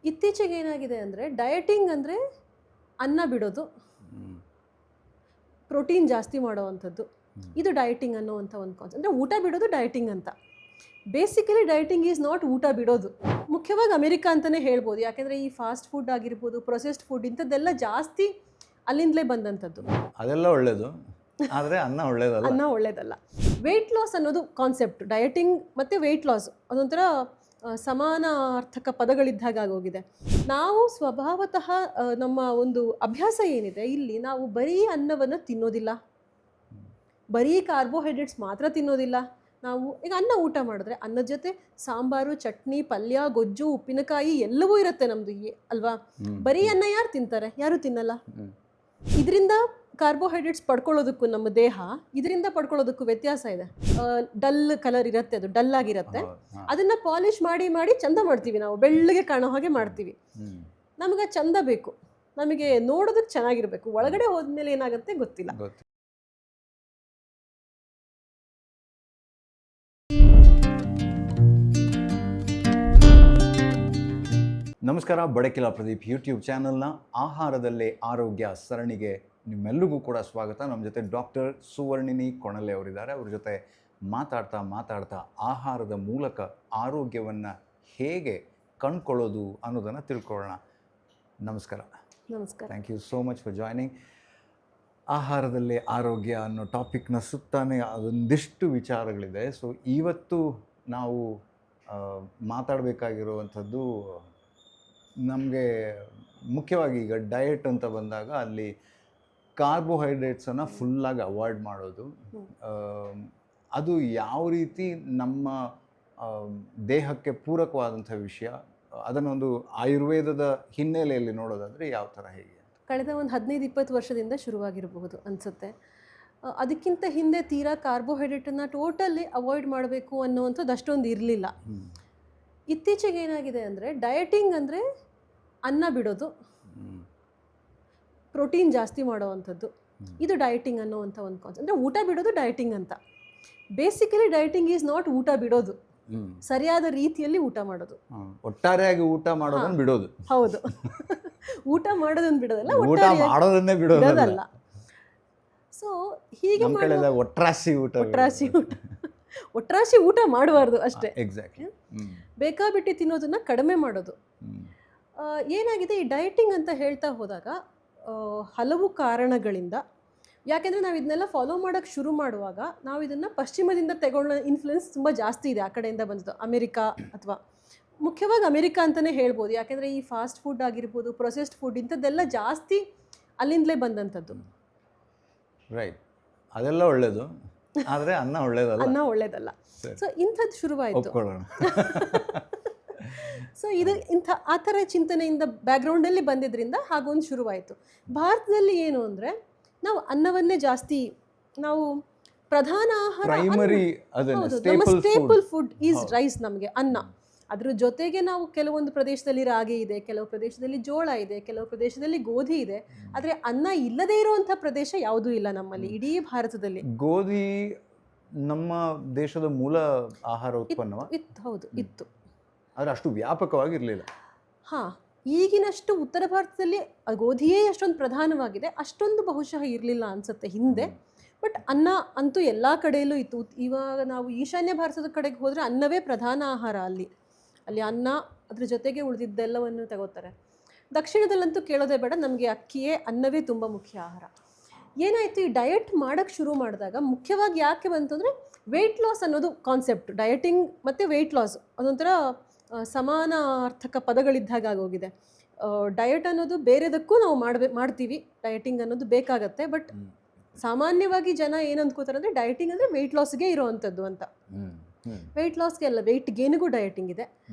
ಇತ್ತೀಚೆಗೆ ಏನಾಗಿದೆ ಅಂದರೆ ಡಯಟಿಂಗ್ ಅಂದರೆ ಅನ್ನ ಬಿಡೋದು, ಪ್ರೋಟೀನ್ ಜಾಸ್ತಿ ಮಾಡೋವಂಥದ್ದು, ಇದು ಡಯಟಿಂಗ್ ಅನ್ನೋವಂಥ ಒಂದು ಕಾನ್ಸೆಪ್ಟ್. ಅಂದರೆ ಊಟ ಬಿಡೋದು ಡಯಟಿಂಗ್ ಅಂತ. ಬೇಸಿಕಲಿ ಡಯಟಿಂಗ್ ಈಸ್ ನಾಟ್ ಊಟ ಬಿಡೋದು. ಮುಖ್ಯವಾಗಿ ಅಮೆರಿಕ ಅಂತಲೇ ಹೇಳ್ಬೋದು. ಯಾಕೆಂದರೆ ಈ ಫಾಸ್ಟ್ ಫುಡ್ ಆಗಿರ್ಬೋದು, ಪ್ರೊಸೆಸ್ಡ್ ಫುಡ್ ಇಂಥದ್ದೆಲ್ಲ ಜಾಸ್ತಿ ಅಲ್ಲಿಂದಲೇ ಬಂದಂಥದ್ದು. ಅದೆಲ್ಲ ಒಳ್ಳೆಯದು, ಆದರೆ ಅನ್ನ ಒಳ್ಳೇದಲ್ಲ. ಅನ್ನ ಒಳ್ಳೇದಲ್ಲ. ವೆಯ್ಟ್ ಲಾಸ್ ಅನ್ನೋದು ಕಾನ್ಸೆಪ್ಟ್. ಡಯಟಿಂಗ್ ಮತ್ತು ವೆಯ್ಟ್ ಲಾಸ್ ಅದೊಂಥರ ಸಮಾನಾರ್ಥಕ ಪದಗಳಿದ್ದಾಗ ಆಗೋಗಿದೆ. ನಾವು ಸ್ವಭಾವತಃ ನಮ್ಮ ಒಂದು ಅಭ್ಯಾಸ ಏನಿದೆ ಇಲ್ಲಿ, ನಾವು ಬರೀ ಅನ್ನವನ್ನು ತಿನ್ನೋದಿಲ್ಲ, ಬರೀ ಕಾರ್ಬೋಹೈಡ್ರೇಟ್ಸ್ ಮಾತ್ರ ತಿನ್ನೋದಿಲ್ಲ. ನಾವು ಈಗ ಅನ್ನ ಊಟ ಮಾಡಿದ್ರೆ ಅನ್ನದ ಜೊತೆ ಸಾಂಬಾರು, ಚಟ್ನಿ, ಪಲ್ಯ, ಗೊಜ್ಜು, ಉಪ್ಪಿನಕಾಯಿ ಎಲ್ಲವೂ ಇರುತ್ತೆ ನಮ್ಮದು ಅಲ್ವಾ. ಬರೀ ಅನ್ನ ಯಾರು ತಿಂತಾರೆ? ಯಾರು ತಿನ್ನಲ್ಲ. ಇದರಿಂದ ಕಾರ್ಬೋಹೈಡ್ರೇಟ್ಸ್ ಪಡ್ಕೊಳ್ಳೋದಕ್ಕೂ ನಮ್ಮ ದೇಹ ಇದರಿಂದ ಪಡ್ಕೊಳ್ಳೋದಕ್ಕೂ ವ್ಯತ್ಯಾಸ ಇದೆ. ಡಲ್ ಕಲರ್ ಇರುತ್ತೆ, ಅದು ಡಲ್ ಆಗಿರುತ್ತೆ. ಅದನ್ನು ಪಾಲಿಷ್ ಮಾಡಿ ಮಾಡಿ ಚಂದ ಮಾಡ್ತೀವಿ, ನಾವು ಬೆಳ್ಳಗೆ ಕಾಣೋ ಹಾಗೆ ಮಾಡ್ತೀವಿ. ನಮಗೆ ಚಂದ ಬೇಕು, ನಮಗೆ ನೋಡೋದಕ್ಕೆ ಚೆನ್ನಾಗಿರ್ಬೇಕು. ಒಳಗಡೆ ಹೋದ್ಮೇಲೆ ಏನಾಗುತ್ತೆ ಗೊತ್ತಿಲ್ಲ. ನಮಸ್ಕಾರ, ಬಡಕಿಲಾ ಪ್ರದೀಪ್ ಯೂಟ್ಯೂಬ್ ಚಾನಲ್ನ ಆಹಾರದಲ್ಲೇ ಆರೋಗ್ಯ ಸರಣಿಗೆ ನಿಮ್ಮೆಲ್ಲರಿಗೂ ಕೂಡ ಸ್ವಾಗತ. ನಮ್ಮ ಜೊತೆ ಡಾಕ್ಟರ್ ಸುವರ್ಣಿನಿ ಕೊಣಲೆ ಅವರಿದ್ದಾರೆ. ಅವ್ರ ಜೊತೆ ಮಾತಾಡ್ತಾ ಆಹಾರದ ಮೂಲಕ ಆರೋಗ್ಯವನ್ನು ಹೇಗೆ ಕಂಡುಕೊಳ್ಳೋದು ಅನ್ನೋದನ್ನು ತಿಳ್ಕೊಳ್ಳೋಣ. ನಮಸ್ಕಾರ. ನಮಸ್ಕಾರ. Thank you so much for joining. ಆಹಾರದಲ್ಲೇ ಆರೋಗ್ಯ ಅನ್ನೋ ಟಾಪಿಕ್ನ ಸುತ್ತಾನೆ ಅದೊಂದಿಷ್ಟು ವಿಚಾರಗಳಿದೆ. ಸೊ ಇವತ್ತು ನಾವು ಮಾತಾಡಬೇಕಾಗಿರುವಂಥದ್ದು ನಮಗೆ ಮುಖ್ಯವಾಗಿ ಈಗ ಡಯಟ್ ಅಂತ ಬಂದಾಗ ಅಲ್ಲಿ ಕಾರ್ಬೋಹೈಡ್ರೇಟ್ಸನ್ನು ಫುಲ್ಲಾಗಿ ಅವಾಯ್ಡ್ ಮಾಡೋದು, ಅದು ಯಾವ ರೀತಿ ನಮ್ಮ ದೇಹಕ್ಕೆ ಪೂರಕವಾದಂಥ ವಿಷಯ, ಅದನ್ನೊಂದು ಆಯುರ್ವೇದದ ಹಿನ್ನೆಲೆಯಲ್ಲಿ ನೋಡೋದಾದರೆ ಯಾವ ಥರ ಹೇಗೆ? ಕಳೆದ ಒಂದು 15-20 ವರ್ಷದಿಂದ ಶುರುವಾಗಿರಬಹುದು ಅನಿಸುತ್ತೆ. ಅದಕ್ಕಿಂತ ಹಿಂದೆ ತೀರಾ ಕಾರ್ಬೋಹೈಡ್ರೇಟನ್ನು ಟೋಟಲಿ ಅವಾಯ್ಡ್ ಮಾಡಬೇಕು ಅನ್ನೋವಂಥದ್ದು ಅಷ್ಟೊಂದು ಇರಲಿಲ್ಲ. ಇತ್ತೀಚೆಗೆ ಏನಾಗಿದೆ ಅಂದರೆ ಡಯಟಿಂಗ್ ಅಂದರೆ ಅನ್ನ ಬಿಡೋದು, ಪ್ರೋಟೀನ್ ಜಾಸ್ತಿ ಮಾಡೋವಂಥದ್ದು, ಇದು ಡಯಟಿಂಗ್ ಅನ್ನೋವಂಥ ಒಂದು ಕಾನ್ಸೆಪ್ಟ್. ಅಂದರೆ ಊಟ ಬಿಡೋದು ಡಯಟಿಂಗ್ ಅಂತ. ಬೇಸಿಕಲಿ ಡಯಟಿಂಗ್ ಈಸ್ ನಾಟ್ ಊಟ ಬಿಡೋದು, ಸರಿಯಾದ ರೀತಿಯಲ್ಲಿ ಊಟ ಮಾಡೋದು, ಒಟ್ಟಾರೆಯಾಗಿ ಊಟ ಮಾಡೋದನ್ನು ಬಿಡೋದು. ಹೌದು, ಊಟ ಮಾಡೋದನ್ನು ಬಿಡೋದಲ್ಲ, ಊಟ ಮಾಡೋದನ್ನೇ ಬಿಡೋದಲ್ಲ. ಸೊ ಹೀಗೆ ಒಟ್ರಾಸಿ ಊಟ ಮಾಡಬಾರ್ದು ಅಷ್ಟೇ. ಎಕ್ಸಾಕ್ಟ್ಲಿ. ಬೇಕಾಬಿಟ್ಟು ತಿನ್ನೋದನ್ನ ಕಡಿಮೆ ಮಾಡೋದು. ಏನಾಗಿದೆ ಈ ಡಯಟಿಂಗ್ ಅಂತ ಹೇಳ್ತಾ ಹೋದಾಗ ಹಲವು ಕಾರಣಗಳಿಂದ, ಯಾಕೆಂದರೆ ನಾವು ಇದನ್ನೆಲ್ಲ ಫಾಲೋ ಮಾಡೋಕ್ಕೆ ಶುರು ಮಾಡುವಾಗ ನಾವು ಇದನ್ನು ಪಶ್ಚಿಮದಿಂದ ತಗೊಳ್ಳೋ ಇನ್ಫ್ಲುಯೆನ್ಸ್ ತುಂಬ ಜಾಸ್ತಿ ಇದೆ. ಆ ಕಡೆಯಿಂದ ಬಂದದ್ದು ಅಮೆರಿಕಾ, ಅಥವಾ ಮುಖ್ಯವಾಗಿ ಅಮೆರಿಕಾ ಅಂತಲೇ ಹೇಳ್ಬೋದು. ಯಾಕೆಂದರೆ ಈ ಫಾಸ್ಟ್ ಫುಡ್ ಆಗಿರ್ಬೋದು, ಪ್ರೊಸೆಸ್ಡ್ ಫುಡ್ ಇಂಥದ್ದೆಲ್ಲ ಜಾಸ್ತಿ ಅಲ್ಲಿಂದಲೇ ಬಂದಂಥದ್ದು. ರೈಟ್. ಅದೆಲ್ಲ ಒಳ್ಳೆಯದು, ಆದರೆ ಅನ್ನ ಒಳ್ಳೇದಲ್ಲ. ಸೊ ಇಂಥದ್ದು ಶುರುವಾಯಿತು. ಸೊ ಇದು ಆ ಥರ ಚಿಂತನೆಯಿಂದ ಬ್ಯಾಕ್ಗ್ರೌಂಡಲ್ಲಿ ಬಂದಿದ್ದರಿಂದ ಹಾಗೊಂದು ಶುರುವಾಯಿತು. ಭಾರತದಲ್ಲಿ ಏನು ಅಂದರೆ ನಾವು ಅನ್ನವನ್ನೇ ಜಾಸ್ತಿ, ನಾವು ಪ್ರಧಾನ ಆಹಾರ, ನಮ್ಮ ಸ್ಟೇಪಲ್ ಫುಡ್ ಈಸ್ ರೈಸ್, ನಮಗೆ ಅನ್ನ. ಅದ್ರ ಜೊತೆಗೆ ನಾವು ಕೆಲವೊಂದು ಪ್ರದೇಶದಲ್ಲಿ ರಾಗಿ ಇದೆ, ಕೆಲವು ಪ್ರದೇಶದಲ್ಲಿ ಜೋಳ ಇದೆ, ಕೆಲವು ಪ್ರದೇಶದಲ್ಲಿ ಗೋಧಿ ಇದೆ. ಆದರೆ ಅನ್ನ ಇಲ್ಲದೇ ಇರುವಂಥ ಪ್ರದೇಶ ಯಾವುದೂ ಇಲ್ಲ ನಮ್ಮಲ್ಲಿ, ಇಡೀ ಭಾರತದಲ್ಲಿ. ಗೋಧಿ ನಮ್ಮ ದೇಶದ ಮೂಲ ಆಹಾರ ಉತ್ಪನ್ನವ ಇತ್ತು. ಹೌದು, ಇತ್ತು, ಆದರೆ ಅಷ್ಟು ವ್ಯಾಪಕವಾಗಿರಲಿಲ್ಲ. ಹಾಂ, ಈಗಿನಷ್ಟು ಉತ್ತರ ಭಾರತದಲ್ಲಿ ಗೋಧಿಯೇ ಅಷ್ಟೊಂದು ಪ್ರಧಾನವಾಗಿದೆ, ಅಷ್ಟೊಂದು ಬಹುಶಃ ಇರಲಿಲ್ಲ ಅನಿಸುತ್ತೆ ಹಿಂದೆ. ಬಟ್ ಅನ್ನ ಅಂತೂ ಎಲ್ಲ ಕಡೆಯಲ್ಲೂ ಇತ್ತು. ಇವಾಗ ನಾವು ಈಶಾನ್ಯ ಭಾರತದ ಕಡೆಗೆ ಹೋದರೆ ಅನ್ನವೇ ಪ್ರಧಾನ ಆಹಾರ. ಅಲ್ಲಿ ಅನ್ನ, ಅದ್ರ ಜೊತೆಗೆ ಉಳಿದಿದ್ದೆಲ್ಲವನ್ನು ತಗೋತಾರೆ. ದಕ್ಷಿಣದಲ್ಲಂತೂ ಕೇಳೋದೇ ಬೇಡ, ನಮಗೆ ಅಕ್ಕಿಯೇ, ಅನ್ನವೇ ತುಂಬ ಮುಖ್ಯ ಆಹಾರ. ಏನಾಯಿತು, ಈ ಡಯಟ್ ಮಾಡೋಕ್ಕೆ ಶುರು ಮಾಡಿದಾಗ ಮುಖ್ಯವಾಗಿ ಯಾಕೆ ಬಂತು ಅಂದರೆ ವೆಯ್ಟ್ ಲಾಸ್ ಅನ್ನೋದು ಕಾನ್ಸೆಪ್ಟ್. ಡಯಟಿಂಗ್ ಮತ್ತು ವೆಯ್ಟ್ ಲಾಸ್ ಅದೊಂಥರ ಸಮಾನಾರ್ಥಕ ಪದಗಳಿದ್ದಾಗ ಆಗೋಗಿದೆ. ಡಯಟ್ ಅನ್ನೋದು ಬೇರೆದಕ್ಕೂ ನಾವು ಮಾಡ್ತೀವಿ, ಡಯಟಿಂಗ್ ಅನ್ನೋದು ಬೇಕಾಗತ್ತೆ. ಬಟ್ ಸಾಮಾನ್ಯವಾಗಿ ಜನ ಏನು ಅಂದ್ಕೋತಾರೆ ಅಂದರೆ ಡಯಟಿಂಗ್ ಅಂದರೆ ವೆಯ್ಟ್ ಲಾಸ್ಗೆ ಇರೋವಂಥದ್ದು ಅಂತ. ವೆಯ್ಟ್ ಲಾಸ್ಗೆ ಅಲ್ಲ, ವೆಯ್ಟ್ ಗೇನಿಗೂ ಡಯಟಿಂಗ್ ಇದೆ.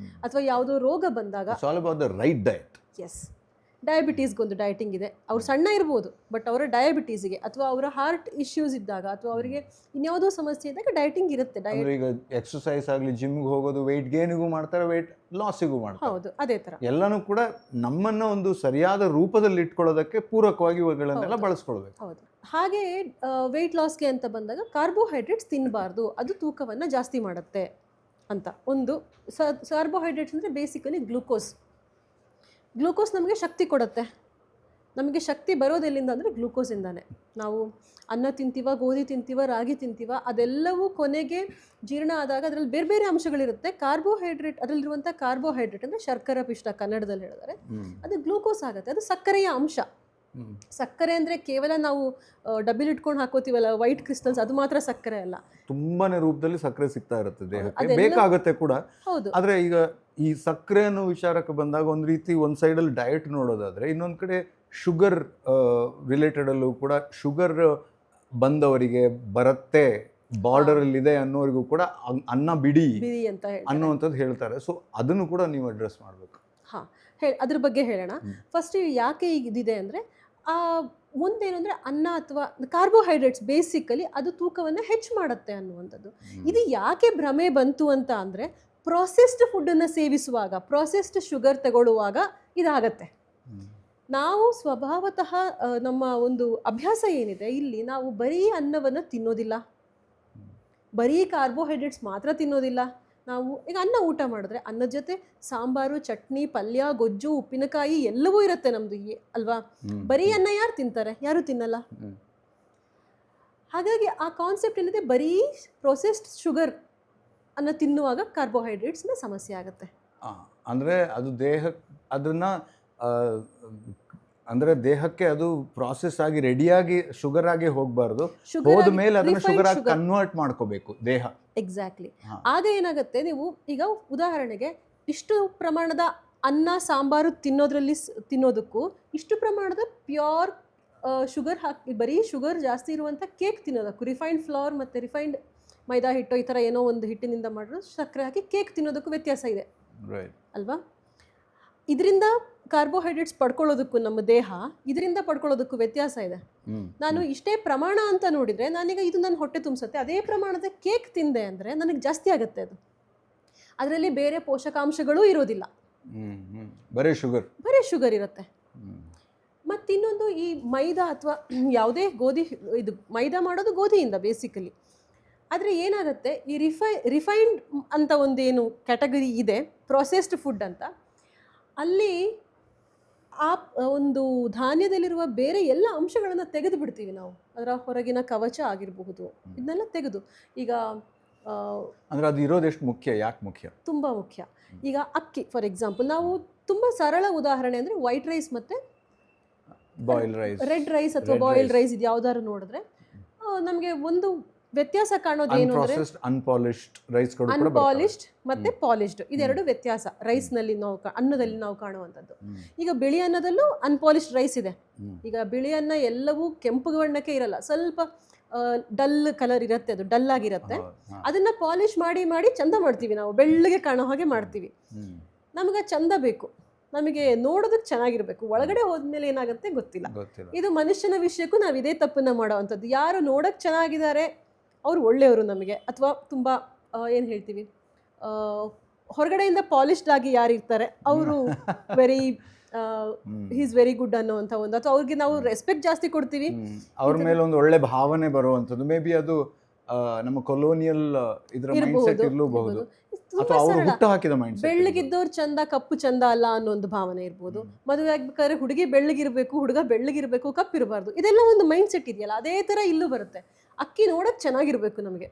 ಅಥವಾ ಯಾವುದೋ ರೋಗ ಬಂದಾಗ ಎಸ್, ಡಯಾಬಿಟೀಸ್ಗೊಂದು ಡಯಟಿಂಗ್ ಇದೆ. ಅವ್ರು ಸಣ್ಣ ಇರ್ಬೋದು, ಬಟ್ ಅವರ ಡಯಾಬಿಟೀಸ್ಗೆ ಅಥವಾ ಅವರ ಹಾರ್ಟ್ ಇಶ್ಯೂಸ್ ಇದ್ದಾಗ ಅಥವಾ ಅವರಿಗೆ ಇನ್ಯಾವುದೋ ಸಮಸ್ಯೆ ಇದ್ದಾಗ ಡಯಟಿಂಗ್ ಇರುತ್ತೆ. ಈಗ ಎಕ್ಸರ್ಸೈಸ್ ಆಗಲಿ, ಜಿಮ್ಗೆ ಹೋಗೋದು, ವೆಯ್ಟ್ ಗೇನಿಗೂ ಮಾಡ್ತಾರೆ, ವೆಯ್ಟ್ ಲಾಸಿಗೂ ಮಾಡ್ತಾರೆ. ಹೌದು, ಅದೇ ಥರ ಎಲ್ಲನೂ ಕೂಡ ನಮ್ಮನ್ನು ಒಂದು ಸರಿಯಾದ ರೂಪದಲ್ಲಿ ಇಟ್ಕೊಳ್ಳೋದಕ್ಕೆ ಪೂರಕವಾಗಿ ಇವುಗಳನ್ನೆಲ್ಲ ಬಳಸ್ಕೊಳ್ಬೇಕು. ಹೌದು. ಹಾಗೆ ವೆಯ್ಟ್ ಲಾಸ್ಗೆ ಅಂತ ಬಂದಾಗ ಕಾರ್ಬೋಹೈಡ್ರೇಟ್ಸ್ ತಿನ್ನಬಾರ್ದು, ಅದು ತೂಕವನ್ನು ಜಾಸ್ತಿ ಮಾಡುತ್ತೆ ಅಂತ ಒಂದು. ಕಾರ್ಬೋಹೈಡ್ರೇಟ್ಸ್ ಅಂದರೆ ಬೇಸಿಕಲಿ ಗ್ಲೂಕೋಸ್. ಗ್ಲೂಕೋಸ್ ನಮಗೆ ಶಕ್ತಿ ಕೊಡುತ್ತೆ. ನಮಗೆ ಶಕ್ತಿ ಬರೋದೆಲ್ಲಿಂದ ಅಂದರೆ ಗ್ಲೂಕೋಸಿಂದಾನೆ. ನಾವು ಅನ್ನ ತಿಂತೀವ, ಗೋಧಿ ತಿಂತೀವ, ರಾಗಿ ತಿಂತೀವ, ಅದೆಲ್ಲವೂ ಕೊನೆಗೆ ಜೀರ್ಣ ಆದಾಗ ಅದರಲ್ಲಿ ಬೇರೆ ಬೇರೆ ಅಂಶಗಳಿರುತ್ತೆ. ಕಾರ್ಬೋಹೈಡ್ರೇಟ್, ಅದರಲ್ಲಿರುವಂಥ ಕಾರ್ಬೋಹೈಡ್ರೇಟ್ ಅಂದರೆ ಶರ್ಕರ ಪಿಷ್ಟ ಕನ್ನಡದಲ್ಲಿ ಹೇಳಿದರೆ ಅದು ಗ್ಲೂಕೋಸ್ ಆಗುತ್ತೆ. ಅದು ಸಕ್ಕರೆಯ ಅಂಶ. ಸಕ್ಕರೆ ಅಂದರೆ ಕೇವಲ ನಾವು ಡಬ್ಬಿಲಿ ಇಟ್ಕೊಂಡು ಹಾಕೋತೀವಲ್ಲ ವೈಟ್ ಕ್ರಿಸ್ಟಲ್ಸ್, ಅದು ಮಾತ್ರ ಸಕ್ಕರೆ ಅಲ್ಲ. ತುಂಬಾನೇ ರೂಪದಲ್ಲಿ ಸಕ್ಕರೆ ಸಿಗ್ತಾ ಇರುತ್ತೆ ದೇಹಕ್ಕೆ, ಬೇಕಾಗುತ್ತೆ ಕೂಡ. ಹೌದು. ಆದ್ರೆ ಈಗ ಈ ಸಕ್ಕರೆ ಅನ್ನೋ ವಿಚಾರಕ್ಕೆ ಬಂದಾಗ ಒಂದು ರೀತಿ ಒಂದು ಸೈಡಲ್ಲಿ ಡಯಟ್ ನೋಡೋದಾದ್ರೆ, ಇನ್ನೊಂದು ಕಡೆ ಶುಗರ್ ರಿಲೇಟೆಡ್ ಅಲ್ಲೂ ಕೂಡ ಶುಗರ್ ಬಂದವರಿಗೆ ಬರುತ್ತೆ, ಬಾರ್ಡರ್ ಅಲ್ಲಿ ಇದೆ ಅನ್ನೋರಿಗೂ ಕೂಡ ಅನ್ನ ಬಿಡಿ ಅಂತ ಅನ್ನುವಂಥದ್ದು ಹೇಳ್ತಾರೆ. ಸೊ ಅದನ್ನು ಕೂಡ ನೀವು ಅಡ್ರೆಸ್ ಮಾಡಬೇಕು. ಅದ್ರ ಬಗ್ಗೆ ಹೇಳೋಣ. ಫಸ್ಟ್ ಯಾಕೆ ಇದಿದೆ ಅಂದರೆ, ಮುಂದೇನು ಅಂದರೆ ಅನ್ನ ಅಥವಾ ಕಾರ್ಬೋಹೈಡ್ರೇಟ್ಸ್ ಬೇಸಿಕಲಿ ಅದು ತೂಕವನ್ನು ಹೆಚ್ಚು ಮಾಡುತ್ತೆ ಅನ್ನುವಂಥದ್ದು. ಇದು ಯಾಕೆ ಭ್ರಮೆ ಬಂತು ಅಂತ ಅಂದರೆ, ಪ್ರೊಸೆಸ್ಡ್ ಫುಡ್ಡನ್ನು ಸೇವಿಸುವಾಗ, ಪ್ರೊಸೆಸ್ಡ್ ಶುಗರ್ ತಗೊಳ್ಳುವಾಗ ಇದಾಗತ್ತೆ. ನಾವು ಸ್ವಭಾವತಃ ನಮ್ಮ ಒಂದು ಅಭ್ಯಾಸ ಏನಿದೆ ಇಲ್ಲಿ, ನಾವು ಬರೀ ಅನ್ನವನ್ನು ತಿನ್ನೋದಿಲ್ಲ, ಬರೀ ಕಾರ್ಬೋಹೈಡ್ರೇಟ್ಸ್ ಮಾತ್ರ ತಿನ್ನೋದಿಲ್ಲ. ನಾವು ಈಗ ಅನ್ನ ಊಟ ಮಾಡಿದ್ರೆ ಅನ್ನದ ಜೊತೆ ಸಾಂಬಾರು, ಚಟ್ನಿ, ಪಲ್ಯ, ಗೊಜ್ಜು, ಉಪ್ಪಿನಕಾಯಿ ಎಲ್ಲವೂ ಇರುತ್ತೆ ನಮ್ಮದು ಅಲ್ವಾ. ಬರೀ ಅನ್ನ ಯಾರು ತಿಂತಾರೆ? ಯಾರು ತಿನ್ನಲ್ಲ. ಹಾಗಾಗಿ ಆ ಕಾನ್ಸೆಪ್ಟ್ ಏನಿದೆ, ಬರೀ ಪ್ರೊಸೆಸ್ಡ್ ಶುಗರ್ ಅನ್ನ ತಿನ್ನುವಾಗ ಕಾರ್ಬೋಹೈಡ್ರೇಟ್ಸ್ನ ಸಮಸ್ಯೆ ಆಗುತ್ತೆ. ಅಂದರೆ ಅದು ಅದನ್ನ ಅಂದರೆ ದೇಹಕ್ಕೆ ಅದು ಪ್ರಾಸೆಸ್ ಆಗಿ ರೆಡಿಯಾಗಿ ಶುಗರ್ ಆಗಿ ಹೋಗಬಾರ್ದು, ಹೋದ ಮೇಲೆ ಅದನ್ನು ಶುಗರ್ ಆಗಿ ಕನ್ವರ್ಟ್ ಮಾಡ್ಕೋಬೇಕು ದೇಹ. ಎಕ್ಸಾಕ್ಟ್ಲಿ. ಆಗ ಏನಾಗುತ್ತೆ, ನೀವು ಈಗ ಉದಾಹರಣೆಗೆ ಇಷ್ಟು ಪ್ರಮಾಣದ ಅನ್ನ ಸಾಂಬಾರು ತಿನ್ನೋದಕ್ಕೂ ಇಷ್ಟು ಪ್ರಮಾಣದ ಪ್ಯೂರ್ ಶುಗರ್ ಹಾಕಿ ಬರೀ ಶುಗರ್ ಜಾಸ್ತಿ ಇರುವಂಥ ಕೇಕ್ ತಿನ್ನೋದಕ್ಕೂ, ರಿಫೈನ್ಡ್ ಫ್ಲವರ್ ಮತ್ತು ರಿಫೈನ್ಡ್ ಮೈದಾ ಹಿಟ್ಟು ಈ ಥರ ಏನೋ ಒಂದು ಹಿಟ್ಟಿನಿಂದ ಮಾಡಿರೋ ಸಕ್ಕರೆ ಹಾಕಿ ಕೇಕ್ ತಿನ್ನೋದಕ್ಕೂ ವ್ಯತ್ಯಾಸ ಇದೆ ಅಲ್ವಾ. ಇದರಿಂದ ಕಾರ್ಬೋಹೈಡ್ರೇಟ್ಸ್ ಪಡ್ಕೊಳ್ಳೋದಕ್ಕೂ ನಮ್ಮ ದೇಹ ಇದರಿಂದ ಪಡ್ಕೊಳ್ಳೋದಕ್ಕೂ ವ್ಯತ್ಯಾಸ ಇದೆ. ನಾನು ಇಷ್ಟೇ ಪ್ರಮಾಣ ಅಂತ ನೋಡಿದರೆ, ನಾನೀಗ ಇದು ನನ್ನ ಹೊಟ್ಟೆ ತುಂಬಿಸುತ್ತೆ, ಅದೇ ಪ್ರಮಾಣದ ಕೇಕ್ ತಿಂದೆ ಅಂದರೆ ನನಗೆ ಜಾಸ್ತಿ ಆಗುತ್ತೆ. ಅದು ಅದರಲ್ಲಿ ಬೇರೆ ಪೋಷಕಾಂಶಗಳೂ ಇರೋದಿಲ್ಲ, ಬರೀ ಶುಗರ್ ಇರುತ್ತೆ. ಮತ್ತಿನ್ನೊಂದು, ಈ ಮೈದಾ ಅಥವಾ ಯಾವುದೇ ಗೋಧಿ, ಇದು ಮೈದಾ ಮಾಡೋದು ಗೋಧಿಯಿಂದ ಬೇಸಿಕಲಿ. ಆದರೆ ಏನಾಗುತ್ತೆ, ಈ ರಿಫೈನ್ಡ್ ಅಂತ ಒಂದೇನು ಕ್ಯಾಟಗರಿ ಇದೆ, ಪ್ರೊಸೆಸ್ಡ್ ಫುಡ್ ಅಂತ, ಅಲ್ಲಿ ಆ ಒಂದು ಧಾನ್ಯದಲ್ಲಿರುವ ಬೇರೆ ಎಲ್ಲ ಅಂಶಗಳನ್ನು ತೆಗೆದು ಬಿಡ್ತೀವಿ ನಾವು. ಅದರ ಹೊರಗಿನ ಕವಚ ಆಗಿರಬಹುದು, ಇದನ್ನೆಲ್ಲ ತೆಗೆದು, ಈಗ ಅಂದರೆ ಅದು ಇರೋದು ಎಷ್ಟು ಮುಖ್ಯ, ಯಾಕೆ ಮುಖ್ಯ? ತುಂಬ ಮುಖ್ಯ. ಈಗ ಅಕ್ಕಿ ಫಾರ್ ಎಕ್ಸಾಂಪಲ್, ನಾವು ತುಂಬ ಸರಳ ಉದಾಹರಣೆ ಅಂದರೆ ವೈಟ್ ರೈಸ್ ಮತ್ತು ಬಾಯ್ಲ್ ರೈಸ್, ರೆಡ್ ರೈಸ್ ಅಥವಾ ಬಾಯ್ಲ್ಡ್ ರೈಸ್, ಇದು ಯಾವ್ದಾದ್ರು ನೋಡಿದ್ರೆ ನಮಗೆ ಒಂದು ವ್ಯತ್ಯಾಸ ಕಾಣೋದು ಏನು ಅಂದರೆ, ಅನ್ಪಾಲಿಶ್ಡ್ ಮತ್ತೆ ಪಾಲಿಶ್ಡ್, ಇದೆರಡು ವ್ಯತ್ಯಾಸ ರೈಸ್ನಲ್ಲಿ ನಾವು ಅನ್ನದಲ್ಲಿ ನಾವು ಕಾಣುವಂಥದ್ದು. ಈಗ ಬಿಳಿ ಅನ್ನದಲ್ಲೂ ಅನ್ಪಾಲಿಶ್ಡ್ ರೈಸ್ ಇದೆ. ಈಗ ಬಿಳಿ ಅನ್ನ ಎಲ್ಲವೂ ಕೆಂಪು ಬಣ್ಣಕ್ಕೆ ಇರಲ್ಲ, ಸ್ವಲ್ಪ ಡಲ್ ಕಲರ್ ಇರುತ್ತೆ, ಅದು ಡಲ್ ಆಗಿರುತ್ತೆ. ಅದನ್ನ ಪಾಲಿಶ್ ಮಾಡಿ ಮಾಡಿ ಚಂದ ಮಾಡ್ತೀವಿ ನಾವು, ಬೆಳ್ಳಗೆ ಕಾಣೋ ಹಾಗೆ ಮಾಡ್ತೀವಿ. ನಮಗೆ ಚಂದ ಬೇಕು, ನಮಗೆ ನೋಡೋದಕ್ಕೆ ಚೆನ್ನಾಗಿರ್ಬೇಕು, ಒಳಗಡೆ ಹೋದ್ಮೇಲೆ ಏನಾಗುತ್ತೆ ಗೊತ್ತಿಲ್ಲ. ಇದು ಮನುಷ್ಯನ ವಿಷಯಕ್ಕೂ ನಾವು ಇದೇ ತಪ್ಪನ್ನ ಮಾಡೋವಂಥದ್ದು. ಯಾರು ನೋಡೋಕ್ಕೆ ಚೆನ್ನಾಗಿದ್ದಾರೆ ಅವರು ಒಳ್ಳೆಯವರು ನಮಗೆ, ಅಥವಾ ತುಂಬ ಏನು ಹೇಳ್ತೀವಿ, ಹೊರಗಡೆಯಿಂದ ಪಾಲಿಶ್ಡ್ ಆಗಿ ಯಾರು ಇರ್ತಾರೆ ಅವರು ವೆರಿ ಈಸ್ ವೆರಿ ಗುಡ್ ಅನ್ನೋವಂಥ ಒಂದು, ಅಥವಾ ಅವ್ರಿಗೆ ನಾವು ರೆಸ್ಪೆಕ್ಟ್ ಜಾಸ್ತಿ ಕೊಡ್ತೀವಿ, ಅವ್ರ ಮೇಲೆ ಒಂದು ಒಳ್ಳೆ ಭಾವನೆ ಬರುವಂಥದ್ದು. ಮೇ ಬಿ ಅದು ನಮ್ಮ ಕೊಲೋನಿಯಲ್ ಇದರ ಮೈಂಡ್ಸೆಟ್ ಇರಬಹುದು, ಅಥವಾ ಅವರು ಹುಟ್ಟು ಹಾಕಿದ ಮೈಂಡ್ಸೆಟ್. ಬೆಳ್ಳಗಿದ್ದವ್ರು ಚಂದ, ಕಪ್ಪು ಚಂದ ಅಲ್ಲ ಅನ್ನೋ ಒಂದು ಭಾವನೆ ಇರ್ಬೋದು. ಮದುವೆ ಆಗ್ಬೇಕಾದ್ರೆ ಹುಡುಗಿ ಬೆಳ್ಳಗಿರ್ಬೇಕು, ಹುಡುಗ ಬೆಳ್ಳಗಿರ್ಬೇಕು, ಕಪ್ಪಿರಬಾರ್ದು, ಇದೆಲ್ಲ ಒಂದು ಮೈಂಡ್ ಸೆಟ್ ಇದೆಯಲ್ಲ, ಅದೇ ಥರ ಇಲ್ಲೂ ಬರುತ್ತೆ. ಅಕ್ಕಿ ನೋಡೋಕೆ ಚೆನ್ನಾಗಿರ್ಬೇಕು ನಮಗೆ,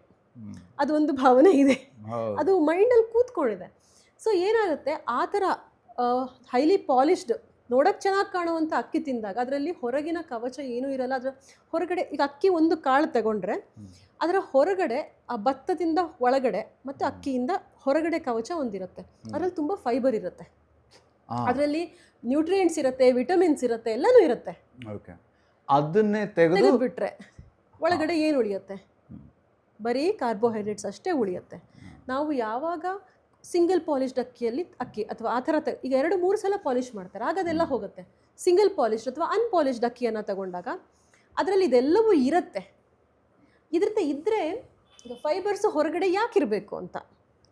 ಅದೊಂದು ಭಾವನೆ ಇದೆ, ಅದು ಮೈಂಡಲ್ಲಿ ಕೂತ್ಕೊಂಡಿದೆ. ಸೊ ಏನಾಗುತ್ತೆ, ಆ ಥರ ಹೈಲಿ ಪಾಲಿಶ್ಡ್ ನೋಡೋಕ್ಕೆ ಚೆನ್ನಾಗಿ ಕಾಣುವಂಥ ಅಕ್ಕಿ ತಿಂದಾಗ ಅದರಲ್ಲಿ ಹೊರಗಿನ ಕವಚ ಏನೂ ಇರಲ್ಲ. ಅದರ ಹೊರಗಡೆ, ಈಗ ಅಕ್ಕಿ ಒಂದು ಕಾಳು ತಗೊಂಡ್ರೆ ಅದರ ಹೊರಗಡೆ ಆ ಭತ್ತದಿಂದ ಒಳಗಡೆ ಮತ್ತು ಅಕ್ಕಿಯಿಂದ ಹೊರಗಡೆ ಕವಚ ಒಂದಿರುತ್ತೆ, ಅದರಲ್ಲಿ ತುಂಬ ಫೈಬರ್ ಇರುತ್ತೆ, ಅದರಲ್ಲಿ ನ್ಯೂಟ್ರಿಯೆಂಟ್ಸ್ ಇರುತ್ತೆ, ವಿಟಮಿನ್ಸ್ ಇರುತ್ತೆ, ಎಲ್ಲನೂ ಇರುತ್ತೆ. ಅದನ್ನೇ ತೆಗೆದುಬಿಟ್ರೆ ಒಳಗಡೆ ಏನು ಉಳಿಯುತ್ತೆ? ಬರೀ ಕಾರ್ಬೋಹೈಡ್ರೇಟ್ಸ್ ಅಷ್ಟೇ ಉಳಿಯುತ್ತೆ. ನಾವು ಯಾವಾಗ ಸಿಂಗಲ್ ಪಾಲಿಶ್ಡ್ ಅಕ್ಕಿ ಅಥವಾ ಆ ಥರ ಈಗ 2-3 ಸಲ ಪಾಲಿಶ್ ಮಾಡ್ತಾರೆ, ಆಗ ಅದೆಲ್ಲ ಹೋಗುತ್ತೆ. ಸಿಂಗಲ್ ಪಾಲಿಶ್ಡ್ ಅಥವಾ ಅನ್ಪಾಲಿಶ್ಡ್ ಅಕ್ಕಿಯನ್ನು ತಗೊಂಡಾಗ ಅದರಲ್ಲಿ ಇದೆಲ್ಲವೂ ಇರುತ್ತೆ. ಇದರಿಂದ ಇದ್ದರೆ ಈಗ ಫೈಬರ್ಸ್ ಹೊರಗಡೆ ಯಾಕಿರಬೇಕು ಅಂತ,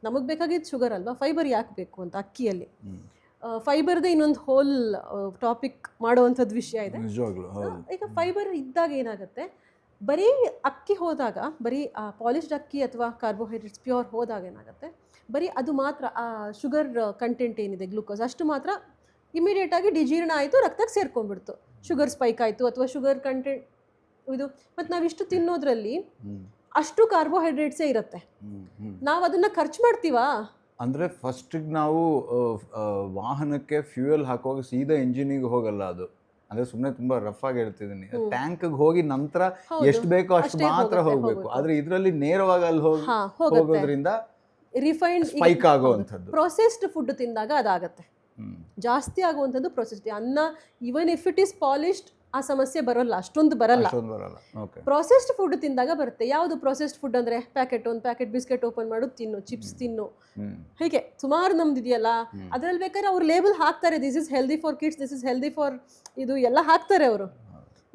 ನಮಗೆ ಬೇಕಾಗಿದ್ದು ಶುಗರ್ ಅಲ್ವಾ, ಫೈಬರ್ ಯಾಕೆ ಬೇಕು ಅಂತ ಅಕ್ಕಿಯಲ್ಲಿ. ಫೈಬರ್ದೇ ಇನ್ನೊಂದು ಹೋಲ್ ಟಾಪಿಕ್ ಮಾಡುವಂಥದ್ದು ವಿಷಯ ಇದೆ. ಈಗ ಫೈಬರ್ ಇದ್ದಾಗ ಏನಾಗುತ್ತೆ, ಬರೀ ಅಕ್ಕಿ ಹೋದಾಗ, ಬರೀ ಪಾಲಿಶ್ಡ್ ಅಕ್ಕಿ ಅಥವಾ ಕಾರ್ಬೋಹೈಡ್ರೇಟ್ಸ್ ಪ್ಯೂರ್ ಹೋದಾಗ ಏನಾಗುತ್ತೆ, ಬರೀ ಅದು ಮಾತ್ರ ಆ ಶುಗರ್ ಕಂಟೆಂಟ್ ಏನಿದೆ ಗ್ಲೂಕೋಸ್ ಅಷ್ಟು ಮಾತ್ರ ಇಮಿಡಿಯೇಟ್ ಆಗಿ ಡಿಜೀರ್ಣ ಆಯಿತು, ರಕ್ತಕ್ಕೆ ಸೇರ್ಕೊಂಡ್ಬಿಡ್ತು, ಶುಗರ್ ಸ್ಪೈಕ್ ಆಯಿತು ಅಥವಾ ಶುಗರ್ ಕಂಟೆಂಟ್ ಇದು. ಮತ್ತು ನಾವಿಷ್ಟು ತಿನ್ನೋದ್ರಲ್ಲಿ ಅಷ್ಟು ಕಾರ್ಬೋಹೈಡ್ರೇಟ್ಸೇ ಇರುತ್ತೆ. ನಾವು ಅದನ್ನು ಖರ್ಚು ಮಾಡ್ತೀವಾ? ಅಂದರೆ ಫಸ್ಟಿಗೆ ನಾವು ವಾಹನಕ್ಕೆ ಫ್ಯೂಯಲ್ ಹಾಕುವಾಗ ಸೀದಾ ಇಂಜಿನಿಗೆ ಹೋಗಲ್ಲ ಅದು. ಅಂದರೆ ಸುಮ್ಮನೆ ತುಂಬ ರಫ್ ಆಗಿ ಹೇಳ್ತಿದ್ದೀನಿ, ಟ್ಯಾಂಕ್ಗೆ ಹೋಗಿ ನಂತರ ಎಷ್ಟು ಬೇಕೋ ಅಷ್ಟು ಮಾತ್ರ ಹೋಗಬೇಕು. ಆದರೆ ಇದರಲ್ಲಿ ನೇರವಾಗಿ ಅಲ್ಲಿ ಹೋಗೋದ್ರಿಂದ ರಿಫೈನ್ಡ್ ಸ್ಪೈಕ್ ಆಗುವಂಥದ್ದು. ಪ್ರೊಸೆಸ್ಡ್ ಫುಡ್ ತಿಂದಾಗ ಅದಾಗತ್ತೆ, ಜಾಸ್ತಿ ಆಗುವಂಥದ್ದು ಪ್ರೊಸೆಸ್ಡ್. ಅನ್ನ even if it is polished ಆ ಸಮಸ್ಯೆ ಬರೋಲ್ಲ, ಅಷ್ಟೊಂದು ಬರಲ್ಲ. ಪ್ರೊಸೆಸ್ಡ್ ಫುಡ್ ತಿಂದಾಗ ಬರುತ್ತೆ. ಯಾವುದು ಪ್ರೊಸೆಸ್ಡ್ ಫುಡ್ ಅಂದರೆ ಒಂದು ಪ್ಯಾಕೆಟ್ ಬಿಸ್ಕೆಟ್ ಓಪನ್ ಮಾಡೋದು ತಿನ್ನು, ಚಿಪ್ಸ್ ತಿನ್ನು, ಹೀಗೆ ಸುಮಾರು ನಮ್ದು ಇದೆಯಲ್ಲ. ಅದ್ರಲ್ಲಿ ಬೇಕಾದ್ರೆ ಅವ್ರು ಲೇಬಲ್ ಹಾಕ್ತಾರೆ, this is healthy for kids, this is healthy for ಇದು ಎಲ್ಲ ಹಾಕ್ತಾರೆ ಅವರು,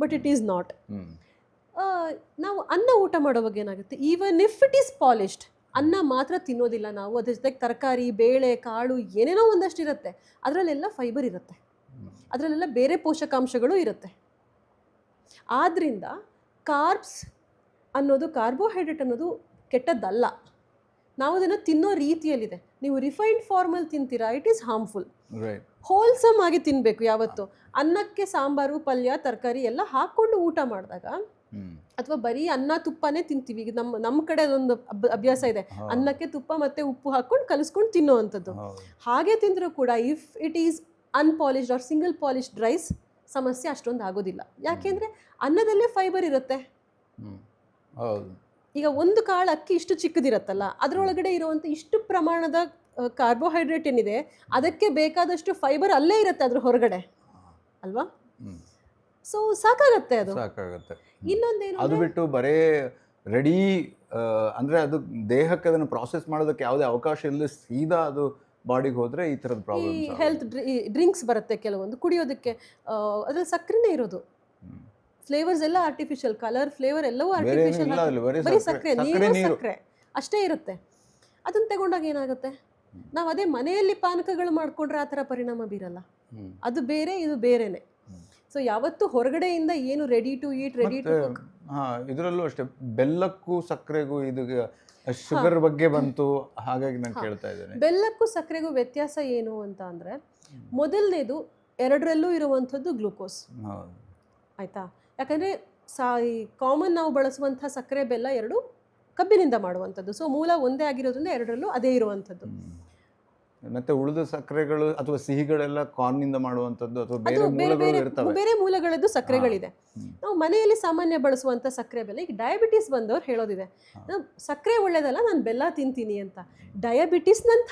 ಬಟ್ ಇಟ್ ಈಸ್ ನಾಟ್. ನಾವು ಅನ್ನ ಊಟ ಮಾಡೋವಾಗ ಏನಾಗುತ್ತೆ, even if it is polished ಅನ್ನ ಮಾತ್ರ ತಿನ್ನೋದಿಲ್ಲ ನಾವು, ಅದ್ರ ಜೊತೆಗೆ ತರಕಾರಿ, ಬೇಳೆ, ಕಾಳು ಏನೇನೋ ಒಂದಷ್ಟು ಇರುತ್ತೆ, ಅದರಲ್ಲೆಲ್ಲ ಫೈಬರ್ ಇರುತ್ತೆ, ಅದರಲ್ಲೆಲ್ಲ ಬೇರೆ ಪೋಷಕಾಂಶಗಳು ಇರುತ್ತೆ. ಆದ್ದರಿಂದ ಕಾರ್ಬ್ಸ್ ಅನ್ನೋದು, ಕಾರ್ಬೋಹೈಡ್ರೇಟ್ ಅನ್ನೋದು ಕೆಟ್ಟದ್ದಲ್ಲ, ನಾವು ಅದನ್ನು ತಿನ್ನೋ ರೀತಿಯಲ್ಲಿದೆ. ನೀವು ರಿಫೈನ್ಡ್ ಫಾರ್ಮಲ್ಲಿ ತಿಂತೀರಾ, ಇಟ್ ಈಸ್ ಹಾರ್ಮ್ಫುಲ್. ಹೋಲ್ಸಮ್ ಆಗಿ ತಿನ್ನಬೇಕು ಯಾವತ್ತು. ಅನ್ನಕ್ಕೆ ಸಾಂಬಾರು, ಪಲ್ಯ, ತರಕಾರಿ ಎಲ್ಲ ಹಾಕ್ಕೊಂಡು ಊಟ ಮಾಡಿದಾಗ, ಅಥವಾ ಬರೀ ಅನ್ನ ತುಪ್ಪನೇ ತಿಂತೀವಿ, ಈಗ ನಮ್ಮ ಕಡೆ ಅದೊಂದು ಅಭ್ಯಾಸ ಇದೆ, ಅನ್ನಕ್ಕೆ ತುಪ್ಪ ಮತ್ತು ಉಪ್ಪು ಹಾಕ್ಕೊಂಡು ಕಲಿಸ್ಕೊಂಡು ತಿನ್ನೋ ಅಂಥದ್ದು. ಹಾಗೆ ತಿಂದರೂ ಕೂಡ if it is unpolished or single polished rice ಸಮಸ್ಯೆ ಅಷ್ಟೊಂದು ಆಗೋದಿಲ್ಲ. ಯಾಕೆಂದರೆ ಅನ್ನದಲ್ಲೇ ಫೈಬರ್ ಇರುತ್ತೆ. ಈಗ ಒಂದು ಕಾಳು ಅಕ್ಕಿ ಇಷ್ಟು ಚಿಕ್ಕದಿರುತ್ತಲ್ಲ, ಅದರೊಳಗಡೆ ಇರುವಂಥ ಇಷ್ಟು ಪ್ರಮಾಣದ ಕಾರ್ಬೋಹೈಡ್ರೇಟ್ ಏನಿದೆ, ಅದಕ್ಕೆ ಬೇಕಾದಷ್ಟು ಫೈಬರ್ ಅಲ್ಲೇ ಇರುತ್ತೆ ಅದ್ರ ಹೊರಗಡೆ ಅಲ್ವಾ. ಸೊ ಸಾಕಾಗತ್ತೆ, ಅದು ಸಾಕಾಗತ್ತೆ. ಇನ್ನೊಂದೇನು, ಅದು ಬಿಟ್ಟು ಬರೇ ರೆಡಿ ಅಂದರೆ ಅದು ದೇಹಕ್ಕೆ ಅದನ್ನು ಪ್ರಾಸೆಸ್ ಮಾಡೋದಕ್ಕೆ ಯಾವುದೇ ಅವಕಾಶ ಇಲ್ಲದೆ ಸೀದಾ ಅದು ಬಾಡಿಗೆ ಹೋದರೆ ಈ ಥರದ ಪ್ರಾಬ್ಲಮ್. ಹೆಲ್ತ್ ಡ್ರಿಂಕ್ಸ್ ಬರುತ್ತೆ ಕೆಲವೊಂದು ಕುಡಿಯೋದಕ್ಕೆ, ಅದ್ರಲ್ಲಿ ಸಕ್ಕರೆನೇ ಇರೋದು, ಫ್ಲೇವರ್ಸ್ ಎಲ್ಲ ಆರ್ಟಿಫಿಷಿಯಲ್, ಕಲರ್, ಫ್ಲೇವರ್ ಎಲ್ಲವೂ ಆರ್ಟಿಫಿಷಿಯಲ್, ಬರೀ ಸಕ್ಕರೆ, ನೀರು, ಸಕ್ಕರೆ ಅಷ್ಟೇ ಇರುತ್ತೆ. ಅದನ್ನು ತಗೊಂಡಾಗ ಏನಾಗುತ್ತೆ, ನಾವು ಅದೇ ಮನೆಯಲ್ಲಿ ಪಾನಕಗಳು ಮಾಡಿಕೊಂಡ್ರೆ ಆ ಥರ ಪರಿಣಾಮ ಬೀರಲ್ಲ. ಅದು ಬೇರೆ, ಇದು ಬೇರೆನೆ. ಸೊ ಯಾವತ್ತು ಹೊರಗಡೆಯಿಂದ ಏನು ready to eat, ready to cook. ಇದರಲ್ಲೂ ಅಷ್ಟೇ, ಬೆಲ್ಲಕ್ಕೂ ಸಕ್ಕರೆಗೂ ಇದು ಶುಗರ್ ಬಗ್ಗೆ ಬಂತು, ಹಾಗಾಗಿ ನಾನು ಕೇಳ್ತಾ ಇದ್ದೇನೆ. ಬೆಲ್ಲಕ್ಕೂ ಸಕ್ಕರೆಗೂ ವ್ಯತ್ಯಾಸ ಏನು ಅಂತ ಅಂದರೆ, ಮೊದಲನೇದು ಎರಡರಲ್ಲೂ ಇರುವಂಥದ್ದು ಗ್ಲೂಕೋಸ್, ಆಯಿತಾ. ಯಾಕಂದರೆ ಈ ಕಾಮನ್ ನಾವು ಬಳಸುವಂಥ ಸಕ್ಕರೆ, ಬೆಲ್ಲ ಎರಡು ಕಬ್ಬಿನಿಂದ ಮಾಡುವಂಥದ್ದು. ಸೊ ಮೂಲ ಒಂದೇ ಆಗಿರೋದ್ರಿಂದ ಎರಡರಲ್ಲೂ ಅದೇ ಇರುವಂಥದ್ದು. ಮತ್ತೆ ಉಳಿದ ಸಕ್ಕರೆಗಳು ಅಥವಾ ಸಿಹಿಗಳೆಲ್ಲ ಕಾರ್ನಿಂದ ಮಾಡುವಂಥದ್ದು ಅಥವಾ ಬೇರೆ ಮೂಲಗಳದ್ದು ಸಕ್ಕರೆಗಳಿದೆ. ನಾವು ಮನೆಯಲ್ಲಿ ಸಾಮಾನ್ಯ ಬಳಸುವಂಥ ಸಕ್ಕರೆ, ಬೆಲ್ಲ. ಈಗ ಡಯಾಬಿಟಿಸ್ ಬಂದವ್ರು ಹೇಳೋದಿದೆ, ನಾವು ಸಕ್ಕರೆ ಒಳ್ಳೇದಲ್ಲ, ನಾನು ಬೆಲ್ಲ ತಿಂತೀನಿ ಅಂತ. ಡಯಾಬಿಟಿಸ್ನಂಥ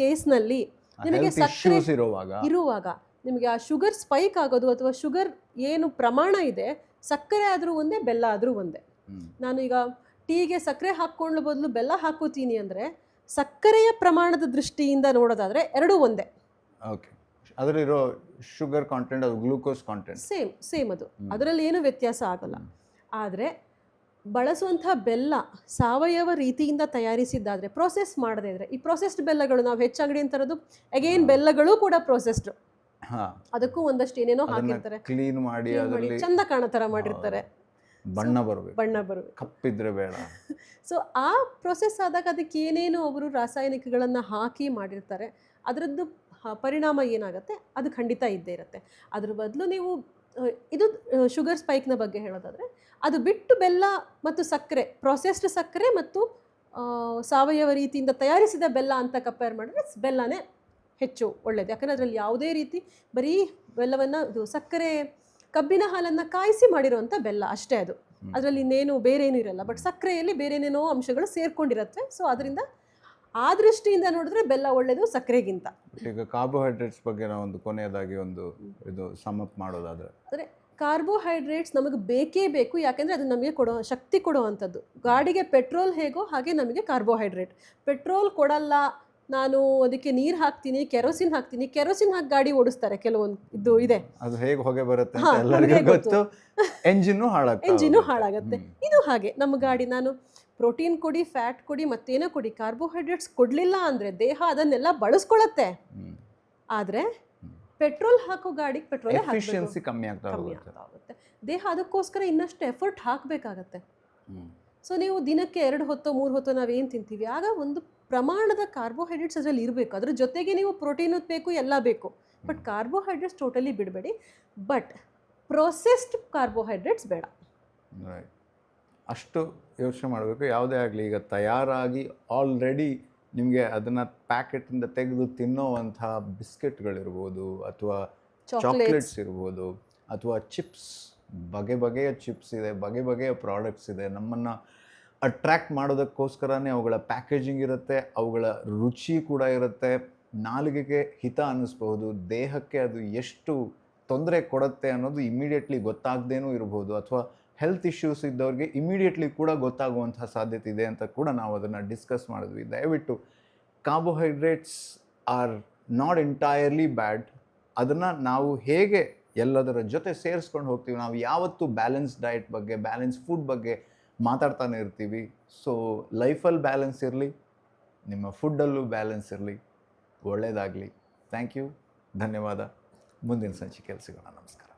ಕೇಸ್ನಲ್ಲಿ ನಿಮಗೆ ಸಕ್ಕರೆ ಇರುವಾಗ ನಿಮಗೆ ಆ ಶುಗರ್ ಸ್ಪೈಕ್ ಆಗೋದು, ಅಥವಾ ಶುಗರ್ ಏನು ಪ್ರಮಾಣ ಇದೆ, ಸಕ್ಕರೆ ಆದರೂ ಒಂದೇ, ಬೆಲ್ಲ ಆದರೂ ಒಂದೇ. ನಾನು ಈಗ ಟೀಗೆ ಸಕ್ಕರೆ ಹಾಕ್ಕೊಳ್ಳೋ ಬದಲು ಬೆಲ್ಲ ಹಾಕೋತೀನಿ ಅಂದರೆ, ಸಕ್ಕರೆಯ ಪ್ರಮಾಣದ ದೃಷ್ಟಿಯಿಂದ ನೋಡೋದಾದರೆ ಎರಡೂ ಒಂದೇ. ಓಕೆ, ಅದರಲ್ಲಿರೋ ಶುಗರ್ ಕಾಂಟೆಂಟ್, ಅದು ಗ್ಲೂಕೋಸ್ ಕಾಂಟೆಂಟ್ ಸೇಮ್ ಅದು, ಅದರಲ್ಲಿ ಏನು ವ್ಯತ್ಯಾಸ ಆಗಲ್ಲ. ಆದರೆ ಬಳಸುವಂಥ ಬೆಲ್ಲ ಸಾವಯವ ರೀತಿಯಿಂದ ತಯಾರಿಸಿದ್ದಾದರೆ, ಪ್ರೊಸೆಸ್ ಮಾಡದೇ ಇದ್ದರೆ, ಈ ಪ್ರೊಸೆಸ್ಡ್ ಬೆಲ್ಲಗಳು ನಾವು ಹೆಚ್ಚಂಗಡಿ ತರೋದು, ಅಗೇನ್ ಬೆಲ್ಲಗಳು ಕೂಡ ಪ್ರೊಸೆಸ್ಡ್, ಅದಕ್ಕೂ ಒಂದಷ್ಟು ಏನೇನೋ ಹಾಕಿರ್ತಾರೆ, ಕ್ಲೀನ್ ಮಾಡಿ ಚಂದ ಕಾಣೋ ಥರ ಮಾಡಿರ್ತಾರೆ, ಬಣ್ಣ ಬರಬೇಕು, ಕಪ್ಪಿದ್ರೆ ಬೇಡ. ಸೊ ಆ ಪ್ರೊಸೆಸ್ ಆದಾಗ ಅದಕ್ಕೆ ಏನೇನು ಅವರು ರಾಸಾಯನಿಕಗಳನ್ನು ಹಾಕಿ ಮಾಡಿರ್ತಾರೆ, ಅದರದ್ದು ಪರಿಣಾಮ ಏನಾಗುತ್ತೆ ಅದು ಖಂಡಿತ ಇದ್ದೇ ಇರುತ್ತೆ. ಅದ್ರ ಬದಲು ನೀವು ಇದು ಶುಗರ್ ಸ್ಪೈಕ್ನ ಬಗ್ಗೆ ಹೇಳೋದಾದರೆ, ಅದು ಬಿಟ್ಟು ಬೆಲ್ಲ ಮತ್ತು ಸಕ್ಕರೆ, ಪ್ರೊಸೆಸ್ಡ್ ಸಕ್ಕರೆ ಮತ್ತು ಸಾವಯವ ರೀತಿಯಿಂದ ತಯಾರಿಸಿದ ಬೆಲ್ಲ ಅಂತ ಕಂಪೇರ್ ಮಾಡಿದ್ರೆ ಬೆಲ್ಲನೇ ಹೆಚ್ಚು ಒಳ್ಳೆಯದು. ಯಾಕಂದರೆ ಅದರಲ್ಲಿ ಯಾವುದೇ ರೀತಿ ಬರೀ ಬೆಲ್ಲವನ್ನು, ಇದು ಸಕ್ಕರೆ, ಕಬ್ಬಿನ ಹಾಲನ್ನು ಕಾಯಿಸಿ ಮಾಡಿರುವಂಥ ಬೆಲ್ಲ ಅಷ್ಟೇ ಅದು, ಅದರಲ್ಲಿ ಇನ್ನೇನು ಬೇರೆ ಏನೂ ಇರಲ್ಲ. ಬಟ್ ಸಕ್ಕರೆಯಲ್ಲಿ ಬೇರೆ ಏನೇನೋ ಅಂಶಗಳು ಸೇರ್ಕೊಂಡಿರುತ್ತೆ. ಸೊ ಅದರಿಂದ ಆ ದೃಷ್ಟಿಯಿಂದ ನೋಡಿದ್ರೆ ಬೆಲ್ಲ ಒಳ್ಳೆಯದು ಸಕ್ಕರೆಗಿಂತ. ಈಗ ಕಾರ್ಬೋಹೈಡ್ರೇಟ್ಸ್ ಬಗ್ಗೆ ನಾವು ಒಂದು ಕೊನೆಯದಾಗಿ ಒಂದು ಇದು ಸಮಪ್ ಮಾಡೋದಾದರೆ, ಅಂದರೆ ಕಾರ್ಬೋಹೈಡ್ರೇಟ್ಸ್ ನಮಗೆ ಬೇಕೇ ಬೇಕು. ಯಾಕೆಂದರೆ ಅದು ನಮಗೆ ಶಕ್ತಿ ಕೊಡೋ ಅಂಥದ್ದು. ಗಾಡಿಗೆ ಪೆಟ್ರೋಲ್ ಹೇಗೋ ಹಾಗೆ ನಮಗೆ ಕಾರ್ಬೋಹೈಡ್ರೇಟ್. ಪೆಟ್ರೋಲ್ ಕೊಡಲ್ಲ, ನಾನು ಅದಕ್ಕೆ ನೀರು ಹಾಕ್ತೀನಿ, ಕೆರೋಸಿನ್ ಹಾಕ್ತೀನಿ, ಕೆರೋಸಿನ್ ಹಾಕಿ ಗಾಡಿ ಓಡಿಸ್ತಾರೆ ಕೆಲವೊಂದು, ಇದು ಇದೆ, ಅದು ಹೇಗೆ ಹೊಗೆ ಬರುತ್ತೆ ಎಲ್ಲರಿಗೂ ಗೊತ್ತು, ಎಂಜಿನ್ನು ಹಾಳಾಗುತ್ತೆ. ಇದು ಹಾಗೆ ನಮ್ಮ ಗಾಡಿ, ನಾನು ಪ್ರೋಟೀನ್ ಕೊಡಿ, ಫ್ಯಾಟ್ ಕೊಡಿ, ಮತ್ತೇನೋ ಕೊಡಿ, ಕಾರ್ಬೋಹೈಡ್ರೇಟ್ಸ್ ಕೊಡಲಿಲ್ಲ ಅಂದರೆ ದೇಹ ಅದನ್ನೆಲ್ಲ ಬಳಸ್ಕೊಳತ್ತೆ. ಆದರೆ ಪೆಟ್ರೋಲ್ ಹಾಕೋ ಗಾಡಿಗೆ ಪೆಟ್ರೋಲ್ ಎಫಿಷಿಯನ್ಸಿ ಕಮ್ಮಿ ಆಗ್ತಾ ಹೋಗುತ್ತೆ. ದೇಹ ಅದಕ್ಕೋಸ್ಕರ ಇನ್ನಷ್ಟು ಎಫರ್ಟ್ ಹಾಕಬೇಕಾಗತ್ತೆ. ಸೊ ನೀವು ದಿನಕ್ಕೆ 2 ಹೊತ್ತೋ 3 ಹೊತ್ತೋ ನಾವೇನು ತಿಂತೀವಿ, ಆಗ ಒಂದು ಪ್ರಮಾಣದ ಕಾರ್ಬೋಹೈಡ್ರೇಟ್ಸ್ ಅದರಲ್ಲಿ ಇರಬೇಕು. ಅದ್ರ ಜೊತೆಗೆ ನೀವು ಪ್ರೋಟೀನ್ ಬೇಕು, ಎಲ್ಲ ಬೇಕು. ಬಟ್ ಕಾರ್ಬೋಹೈಡ್ರೇಟ್ಸ್ ಟೋಟಲಿ ಬಿಡಬೇಡಿ. ಬಟ್ ಪ್ರೊಸೆಸ್ಡ್ ಕಾರ್ಬೋಹೈಡ್ರೇಟ್ಸ್ ಬೇಡ. ರೈಟ್. ಅಷ್ಟು ಯೋಚನೆ ಮಾಡಬೇಕು. ಯಾವುದೇ ಆಗಲಿ, ಈಗ ತಯಾರಾಗಿ ಆಲ್ರೆಡಿ ನಿಮಗೆ ಅದನ್ನು ಪ್ಯಾಕೆಟಿಂದ ತೆಗೆದು ತಿನ್ನೋವಂಥ ಬಿಸ್ಕೆಟ್ಗಳಿರ್ಬೋದು, ಅಥವಾ ಚಾಕ್ಲೇಟ್ಸ್ ಇರ್ಬೋದು, ಅಥವಾ ಚಿಪ್ಸ್, ಬಗೆ ಬಗೆಯ ಚಿಪ್ಸ್ ಇದೆ, ಬಗೆ ಬಗೆಯ ಪ್ರಾಡಕ್ಟ್ಸ್ ಇದೆ. ನಮ್ಮನ್ನು ಅಟ್ರ್ಯಾಕ್ಟ್ ಮಾಡೋದಕ್ಕೋಸ್ಕರನೇ ಅವುಗಳ ಪ್ಯಾಕೇಜಿಂಗ್ ಇರುತ್ತೆ, ಅವುಗಳ ರುಚಿ ಕೂಡ ಇರುತ್ತೆ. ನಾಲಿಗೆಗೆ ಹಿತ ಅನ್ನಿಸ್ಬಹುದು, ದೇಹಕ್ಕೆ ಅದು ಎಷ್ಟು ತೊಂದರೆ ಕೊಡುತ್ತೆ ಅನ್ನೋದು ಇಮಿಡಿಯೇಟ್ಲಿ ಗೊತ್ತಾಗದೇನೂ ಇರ್ಬೋದು, ಅಥವಾ ಹೆಲ್ತ್ ಇಶ್ಯೂಸ್ ಇದ್ದವ್ರಿಗೆ ಇಮಿಡಿಯೇಟ್ಲಿ ಕೂಡ ಗೊತ್ತಾಗುವಂಥ ಸಾಧ್ಯತೆ ಇದೆ ಅಂತ ಕೂಡ ನಾವು ಅದನ್ನು ಡಿಸ್ಕಸ್ ಮಾಡಿದ್ವಿ. ದಯವಿಟ್ಟು ಕಾರ್ಬೋಹೈಡ್ರೇಟ್ಸ್ ಆರ್ ನಾಟ್ ಎಂಟೈರ್ಲಿ ಬ್ಯಾಡ್. ಅದನ್ನು ನಾವು ಹೇಗೆ ಎಲ್ಲದರ ಜೊತೆ ಸೇರಿಸ್ಕೊಂಡು ಹೋಗ್ತೀವಿ, ನಾವು ಯಾವತ್ತೂ ಬ್ಯಾಲೆನ್ಸ್ ಡಯಟ್ ಬಗ್ಗೆ, ಬ್ಯಾಲೆನ್ಸ್ ಫುಡ್ ಬಗ್ಗೆ ಮಾತಾಡ್ತಾನೆ ಇರ್ತೀವಿ. ಸೊ ಲೈಫಲ್ಲಿ ಬ್ಯಾಲೆನ್ಸ್ ಇರಲಿ, ನಿಮ್ಮ ಫುಡ್ಡಲ್ಲೂ ಬ್ಯಾಲೆನ್ಸ್ ಇರಲಿ. ಒಳ್ಳೆಯದಾಗಲಿ. ಥ್ಯಾಂಕ್ ಯು, ಧನ್ಯವಾದ. ಮುಂದಿನ ಸಂಚಿಕೆಯಲ್ಲಿ ಸಿಗೋಣ. ನಮಸ್ಕಾರ.